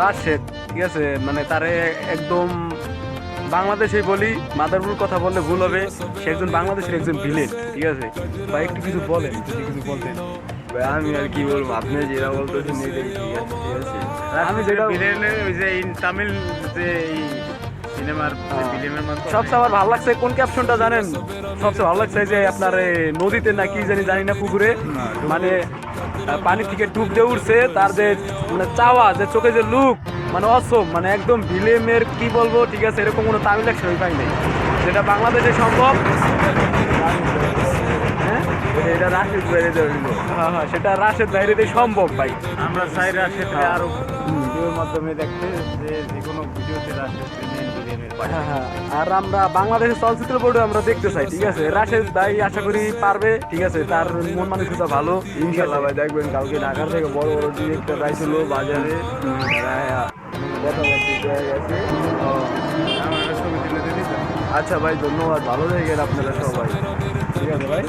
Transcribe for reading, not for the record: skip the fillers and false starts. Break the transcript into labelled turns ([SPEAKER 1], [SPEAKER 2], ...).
[SPEAKER 1] রাশেদ, ঠিক আছে, মানে তারে একদম বাংলাদেশে বলি, মাদারপুর কথা বললে ভুল হবে, সে একজন বাংলাদেশের একজন ভিলেন, ঠিক আছে ভাই, একটু কিছু বলেন, যদি কিছু বলতেন।
[SPEAKER 2] ভাই আমি আর কি বলবো, আপনি যেটা বলতেছেন এটাই ঠিক আছে, ঠিক আছে।
[SPEAKER 1] আমি যেটা
[SPEAKER 3] ভিলেনের ওই যে তামিল যে এই সিনেমার ফিল্মের মধ্যে
[SPEAKER 1] সবচেয়ে আমার ভালো লাগছে কোন ক্যাপশনটা জানেন? সবচেয়ে ভালো লাগছে যে আপনার নদীতে না কি জানি না পুকুরে, মানে পানি থেকে ডুব দিয়ে উঠছে, তার যে মানে চাওয়া, যে চোখে যে লুক, মানে অসম, মানে একদম ভিলেমের কি বলবো, ঠিক আছে, এরকম কোনো তামিল অ্যাকশন পাই নাই যেটা বাংলাদেশে সম্ভব। হ্যাঁ
[SPEAKER 2] এটা রাশিদ বাইরে দেওয়া
[SPEAKER 1] হ্যাঁ হ্যাঁ, সেটা রাশেদ বাইরে সম্ভব ভাই।
[SPEAKER 3] আমরা চাই রাশেদকে
[SPEAKER 1] হ্যাঁ।
[SPEAKER 3] আরো ভিডিওর মাধ্যমে দেখতে, যে যে কোনো ভিডিওতে রাশেদকে মেন ভিলেনের
[SPEAKER 1] হ্যাঁ হ্যাঁ, আর আমরা বাংলাদেশের চলচ্চিত্র বোর্ডে আমরা দেখতে চাই, ঠিক আছে, রাশেদ ভাই আশা করি পারবে, ঠিক আছে, তার মন মানসিকতা ভালো,
[SPEAKER 2] ইনশাল্লাহ ভাই, দেখবেন কালকে ঢাকার থেকে বড় বড় ডিরেক্টর আইছিল বাজারে, কথাবার্তা হয়ে গেছে।
[SPEAKER 3] আমরা ছবি তুলে দিয়ে দিতাম।
[SPEAKER 2] আচ্ছা ভাই, ধন্যবাদ, ভালো থাকেন আপনারা সবাই। ঠিক আছে ভাই।